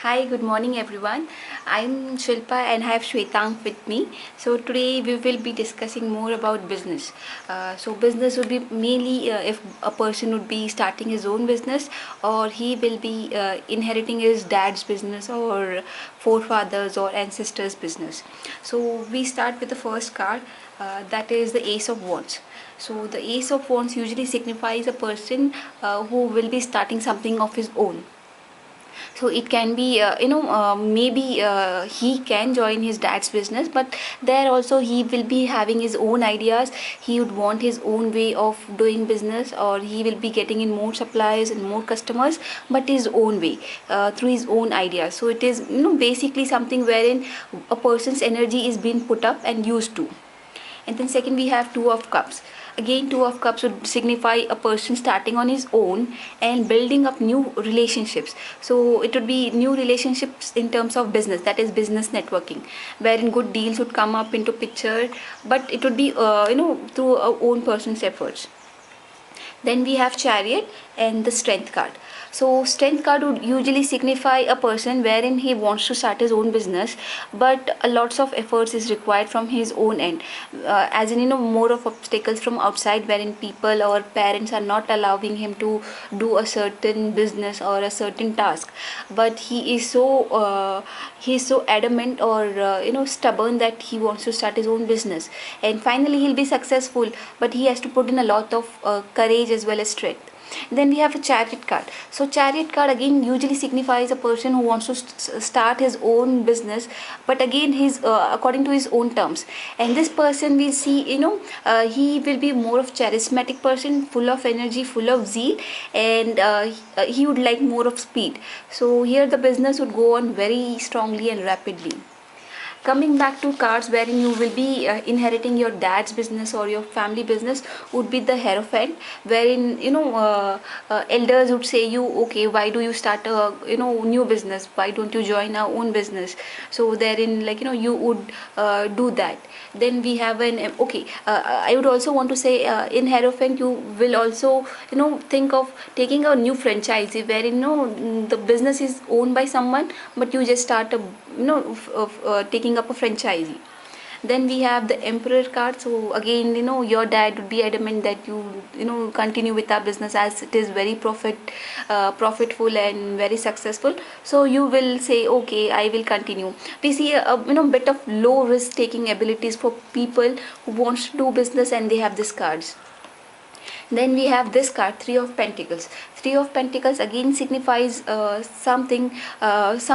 Hi, good morning everyone. I'm Shilpa and I have Shwetang with me. So today we will be discussing more about business. Business would be mainly if a person would be starting his own business or he will be inheriting his dad's business or forefathers or ancestors' business. So we start with the first card, that is the Ace of Wands. So the Ace of Wands usually signifies a person who will be starting something of his own. So it can be maybe he can join his dad's business, but there also he will be having his own ideas. He would want his own way of doing business, or he will be getting in more suppliers and more customers, but his own way, through his own ideas. So it is basically something wherein a person's energy is being put up and used to. And then second we have Two of Cups. Again, Two of Cups would signify a person starting on his own and building up new relationships. So it would be new relationships in terms of business, that is business networking, wherein good deals would come up into picture, but it would be through our own person's efforts. Then we have Chariot and the Strength card. So Strength card would usually signify a person wherein he wants to start his own business, but a lots of efforts is required from his own end. As in, more of obstacles from outside, wherein people or parents are not allowing him to do a certain business or a certain task. But he is so adamant or stubborn that he wants to start his own business, and finally he'll be successful. But he has to put in a lot of courage as well as strength. Then we have a Chariot card. So Chariot card again usually signifies a person who wants to start his own business, but again he's according to his own terms. And this person we see, he will be more of charismatic person, full of energy, full of zeal, and he would like more of speed. So here the business would go on very strongly and rapidly. Coming back to cards wherein you will be inheriting your dad's business or your family business, would be the Hierophant, wherein elders would say you, okay, why do you start a new business, why don't you join our own business? So therein, like, you would do that. Then we have an okay, I would also want to say, in Hierophant you will also think of taking a new franchise wherein the business is owned by someone, but you just start a taking up a franchisee. Then we have the Emperor card. So again, your dad would be adamant that you continue with our business, as it is very profitful and very successful. So you will say, okay, I will continue. We see a bit of low risk taking abilities for people who wants to do business and they have these cards. Then we have this card, Three of Pentacles. Three of Pentacles again signifies some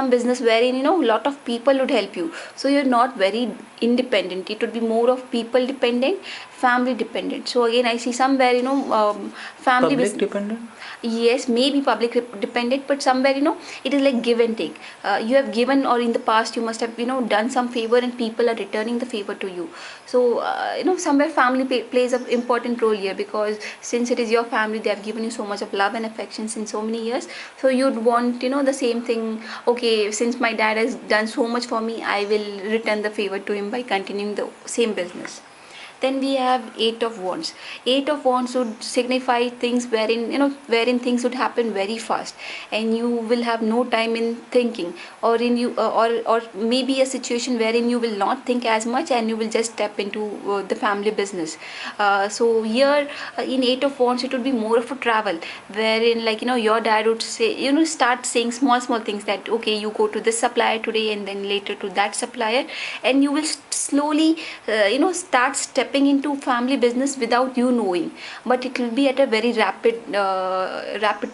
business wherein lot of people would help you. So you're not very independent. It would be more of people dependent, family dependent. So again, I see somewhere family Public business. dependent? Yes, maybe public dependent, but somewhere it is like give and take. You have given, or in the past you must have done some favor, and people are returning the favor to you. So somewhere family plays an important role here, because since it is your family, they have given you so much of love and affection since so many years. So you'd want the same thing. Okay, since my dad has done so much for me, I will return the favor to him by continuing the same business. Then we have Eight of Wands. Eight of Wands would signify things wherein things would happen very fast, and you will have no time in thinking, or in you or maybe a situation wherein you will not think as much, and you will just step into the family business. So here, in Eight of Wands, it would be more of a travel, wherein, like, your dad would say, start saying small things, that okay, you go to this supplier today and then later to that supplier, and you will slowly start stepping into family business without you knowing, but it will be at a very rapid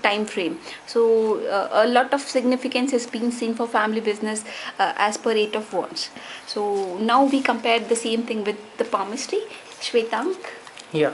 time frame. So a lot of significance has been seen for family business, as per Eight of Wands. So now we compare the same thing with the palmistry. Shwetank. Yeah.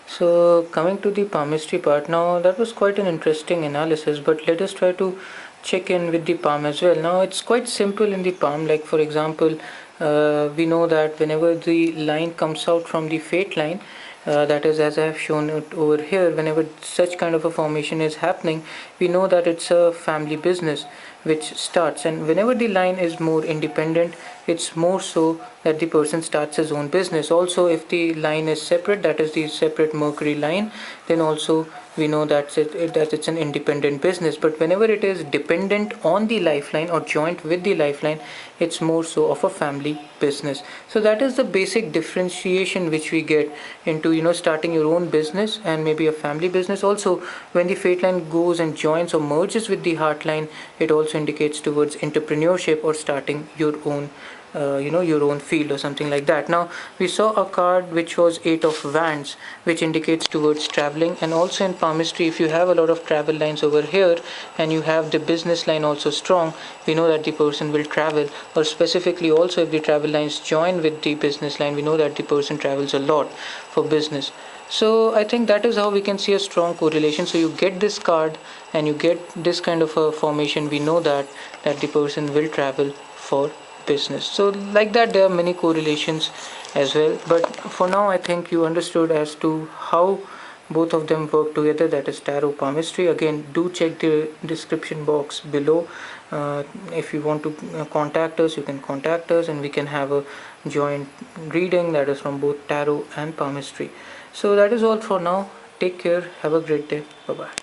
So coming to the palmistry part, now that was quite an interesting analysis, but let us try to check in with the palm as well. Now it's quite simple in the palm, like for example, we know that whenever the line comes out from the fate line, that is, as I have shown it over here, whenever such kind of a formation is happening, we know that it's a family business which starts. And whenever the line is more independent, it's more so that the person starts his own business. Also, if the line is separate, that is the separate Mercury line, then also we know that it's an independent business. But whenever it is dependent on the lifeline or joint with the lifeline, it's more so of a family business. So that is the basic differentiation which we get into, starting your own business and maybe a family business. Also, when the fate line goes and joins or merges with the heart line, it also indicates towards entrepreneurship or starting your own your own field or something like that. Now we saw a card which was 8 of wands, which indicates towards traveling. And also in palmistry, if you have a lot of travel lines over here and you have the business line also strong, we know that the person will travel. Or specifically also, if the travel lines join with the business line, we know that the person travels a lot for business. So I think that is how we can see a strong correlation. So you get this card and you get this kind of a formation, we know that the person will travel for business. So like that, there are many correlations as well. But for now, I think you understood as to how both of them work together, that is tarot palmistry. Again, do check the description box below. If you want to contact us, you can contact us and we can have a joint reading that is from both tarot and palmistry. So that is all for now. Take care, have a great day, bye bye.